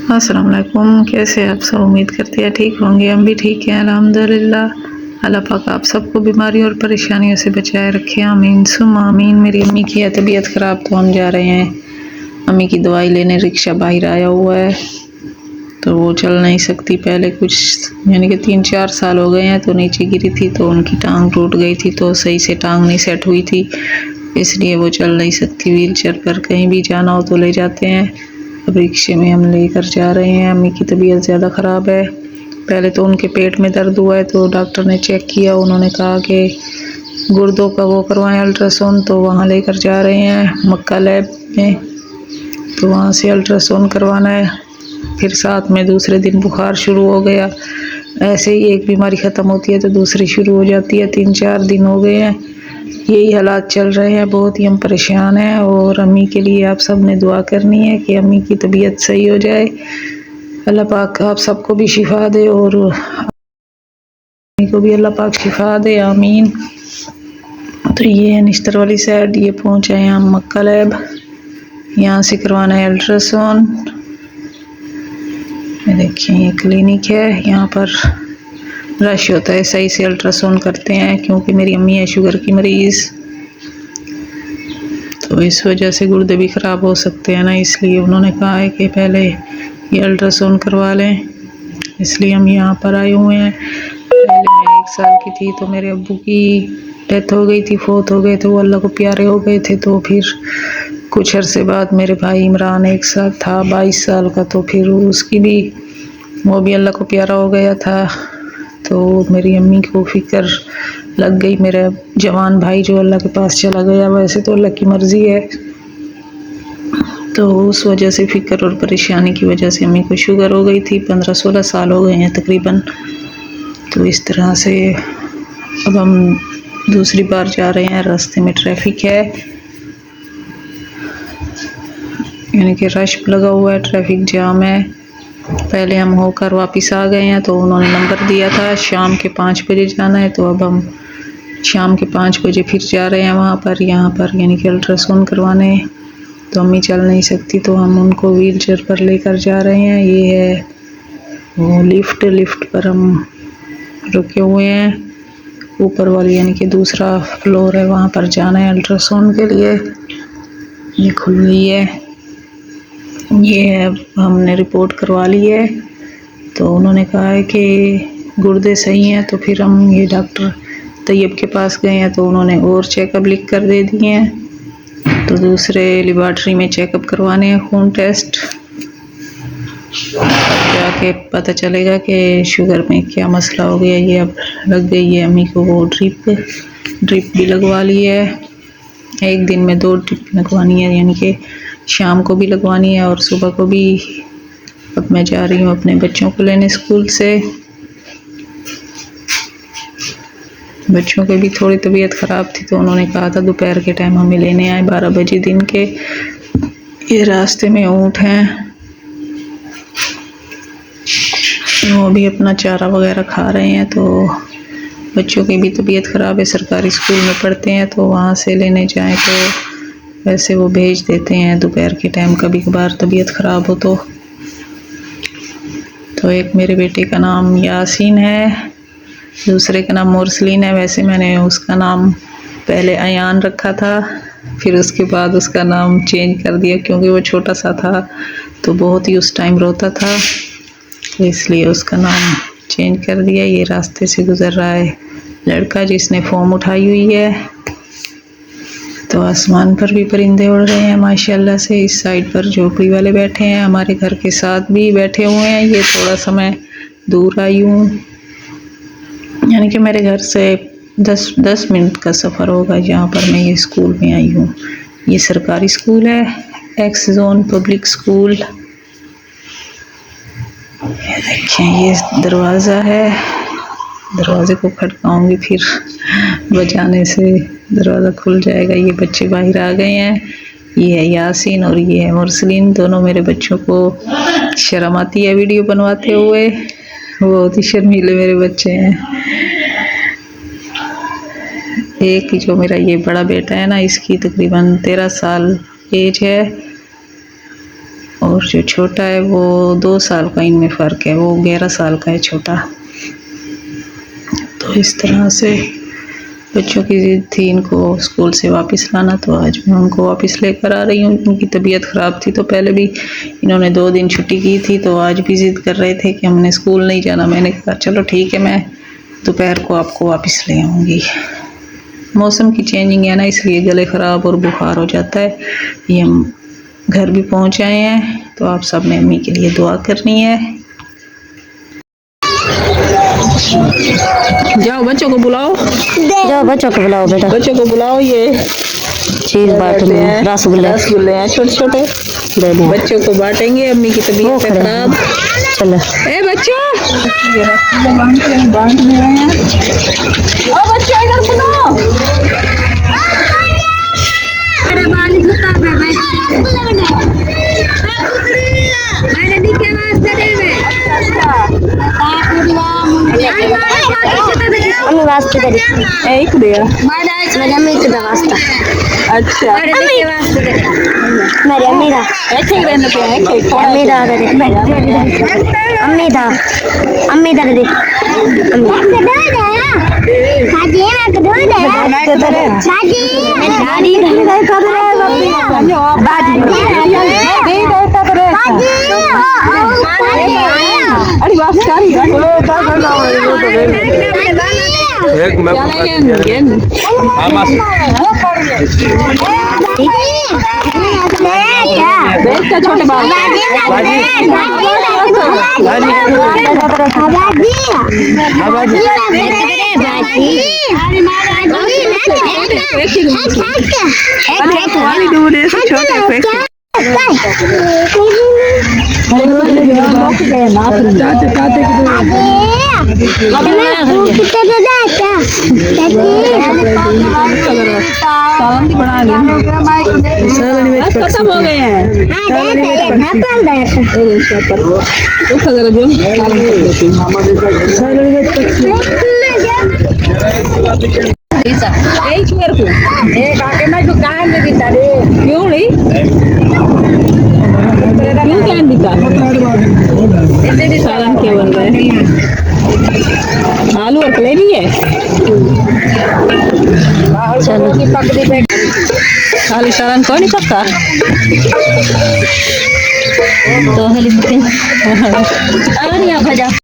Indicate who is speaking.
Speaker 1: अस्सलाम वालेकुम। कैसे आप सब? उम्मीद करते हैं ठीक होंगे। हम भी ठीक हैं अल्हम्दुलिल्लाह। अल्लाह पाक आप सबको बीमारियों और परेशानियों से बचाए रखे, आमीन सुम आमीन। मेरी अम्मी की है तबीयत ख़राब तो हम जा रहे हैं अम्मी की दवाई लेने। रिक्शा बाहर आया हुआ है तो वो चल नहीं सकती। पहले कुछ यानी कि 3-4 साल हो गए हैं तो नीचे गिरी थी तो उनकी टांग टूट गई थी, तो सही से टांग नहीं सेट हुई थी, इसलिए वो चल नहीं सकती। व्हील चेयर पर कहीं भी जाना हो तो ले जाते हैं। अब रिक्शे में हम लेकर जा रहे हैं। अम्मी की तबीयत ज़्यादा ख़राब है। पहले तो उनके पेट में दर्द हुआ है तो डॉक्टर ने चेक किया, उन्होंने कहा कि गुर्दों का वो करवाएं अल्ट्रासाउंड, तो वहाँ लेकर जा रहे हैं मक्का लैब में, तो वहाँ से अल्ट्रासाउंड करवाना है। फिर साथ में दूसरे दिन बुखार शुरू हो गया। ऐसे ही एक बीमारी ख़त्म होती है तो दूसरी शुरू हो जाती है। 3-4 दिन हो गए हैं, यही हालात चल रहे हैं। बहुत ही हम परेशान हैं और अम्मी के लिए आप सब ने दुआ करनी है कि अम्मी की तबीयत सही हो जाए। अल्लाह पाक आप सबको भी शिफा दे और अम्मी को भी अल्लाह पाक शिफा दे, आमीन। तो ये है निश्तर वाली साइड, ये पहुँचे हैं हम मक्का लैब, यहाँ से करवाना है अल्ट्रासाउंड। ये देखिए ये क्लिनिक है, यहाँ पर रश होता है, सही से अल्ट्रासाउंड करते हैं क्योंकि मेरी अम्मी है शुगर की मरीज़, तो इस वजह से गुर्दे भी ख़राब हो सकते हैं ना, इसलिए उन्होंने कहा है कि पहले ये अल्ट्रासाउंड करवा लें, इसलिए हम यहाँ पर आए हुए हैं। पहले मैं 1 साल की थी तो मेरे अब्बू की डेथ हो गई थी, फोत हो गए थे, वो अल्लाह को प्यारे हो गए थे। तो फिर कुछ अरसे बाद मेरे भाई इमरान एक साथ था 22 साल का, तो फिर उसकी भी वो भी अल्लाह को प्यारा हो गया था। तो मेरी अम्मी को फ़िक्र लग गई, मेरा जवान भाई जो अल्लाह के पास चला गया, वैसे तो अल्लाह की मर्ज़ी है, तो उस वजह से फ़िक्र और परेशानी की वजह से अम्मी को शुगर हो गई थी। 15-16 साल हो गए हैं तकरीबन। तो इस तरह से अब हम दूसरी बार जा रहे हैं, रास्ते में ट्रैफिक है, यानी कि रश लगा हुआ है, ट्रैफिक जाम है। पहले हम होकर वापस आ गए हैं तो उन्होंने नंबर दिया था शाम के 5 बजे जाना है, तो अब हम शाम के 5 बजे फिर जा रहे हैं वहाँ पर, यहाँ पर यानी कि अल्ट्रासाउंड करवाने। तो अम्मी चल नहीं सकती तो हम उनको व्हील चेयर पर लेकर जा रहे हैं। ये है वो लिफ्ट पर हम रुके हुए हैं, ऊपर वाली यानी कि दूसरा फ्लोर है, वहाँ पर जाना है अल्ट्रासाउंड के लिए। ये खुल गई है, ये है हमने रिपोर्ट करवा ली है, तो उन्होंने कहा है कि गुर्दे सही हैं। तो फिर हम ये डॉक्टर तैयब के पास गए हैं तो उन्होंने और चेकअप लिख कर दे दिए हैं, तो दूसरे लेबॉर्ट्री में चेकअप करवाने हैं, खून टेस्ट, जाके पता चलेगा कि शुगर में क्या मसला हो गया। ये अब लग गई है अम्मी को वो ड्रिप भी लगवा ली है। एक दिन में 2 ड्रिप लगवानी है, यानी कि शाम को भी लगवानी है और सुबह को भी। अब मैं जा रही हूँ अपने बच्चों को लेने स्कूल से। बच्चों की भी थोड़ी तबीयत ख़राब थी तो उन्होंने कहा था दोपहर के टाइम हमें लेने आए 12 बजे दिन के। ये रास्ते में ऊँट हैं, वो भी अपना चारा वगैरह खा रहे हैं, तो बच्चों की भी तबीयत ख़राब है, सरकारी स्कूल में पढ़ते हैं, तो वहाँ से लेने जाएं तो वैसे वो भेज देते हैं दोपहर के टाइम, कभी कभार तबीयत ख़राब हो तो एक मेरे बेटे का नाम यासीन है, दूसरे का नाम मुरसलीन है। वैसे मैंने उसका नाम पहले अयान रखा था, फिर उसके बाद उसका नाम चेंज कर दिया क्योंकि वो छोटा सा था तो बहुत ही उस टाइम रोता था, तो इसलिए उसका नाम चेंज कर दिया। ये रास्ते से गुज़र रहा है लड़का जिसने फॉर्म उठाई हुई है, तो आसमान पर भी परिंदे उड़ रहे हैं माशाल्लाह से। इस साइड पर झोपड़ी वाले बैठे हैं, हमारे घर के साथ भी बैठे हुए हैं। ये थोड़ा सा मैं दूर आई हूँ, यानी कि मेरे घर से 10 मिनट का सफ़र होगा जहाँ पर मैं ये स्कूल में आई हूँ। ये सरकारी स्कूल है, एक्स जोन पब्लिक स्कूल। देखिए ये दरवाज़ा है, दरवाजे को खटकाऊंगी फिर बजाने से दरवाज़ा खुल जाएगा। ये बच्चे बाहर आ गए हैं, ये है यासीन और ये है मुरसलीन। दोनों मेरे बच्चों को शर्म आती है वीडियो बनवाते हुए, बहुत ही शर्मीले मेरे बच्चे हैं। एक जो मेरा ये बड़ा बेटा है ना, इसकी तकरीबन 13 साल एज है और जो छोटा है वो 2 साल का इनमें फ़र्क है, वो 11 साल का है छोटा। तो इस तरह से बच्चों की ज़िद थी इनको स्कूल से वापस लाना, तो आज मैं उनको वापस लेकर आ रही हूँ। उनकी तबीयत ख़राब थी तो पहले भी इन्होंने 2 दिन छुट्टी की थी, तो आज भी ज़िद कर रहे थे कि हमने स्कूल नहीं जाना। मैंने कहा चलो ठीक है, मैं दोपहर को आपको वापस ले आऊँगी। मौसम की चेंजिंग है ना, इसलिए गले ख़राब और बुखार हो जाता है। ये हम घर भी पहुँच आए हैं, तो आप सब ने अम्मी के लिए दुआ करनी है। जाओ बच्चों को बुलाओ,
Speaker 2: जाओ बच्चों को बुलाओ बेटा,
Speaker 1: बच्चों को बुलाओ। ये
Speaker 2: चीज बांटने हैं, रसगुल्ले
Speaker 1: हैं छोटे छोटे,
Speaker 2: दे दो
Speaker 1: बच्चों को बांटेंगे। अम्मी की तबीयत है खराब।
Speaker 2: चलो
Speaker 1: ए बच्चों, बांटने आए हैं। ओ बच्चों इधर सुनो,
Speaker 2: मम्मी वास्ते करी
Speaker 1: एक दिया।
Speaker 2: मेरी अम्मी का वास्ता।
Speaker 1: अच्छा
Speaker 2: मेरी अम्मी का
Speaker 1: ऐसे ही रहने पे है कि
Speaker 2: अम्मी दा दे अम्मी दा दे
Speaker 1: अरे बात सारी
Speaker 3: एक मैं
Speaker 1: छोटे बाल खत्म हो गए हैं। सालन क्या बन रहा है? आलू और कलेजी है।
Speaker 2: चलो
Speaker 1: खाली सालन कोई नहीं पकता
Speaker 2: तो हेली और यहाँ भजा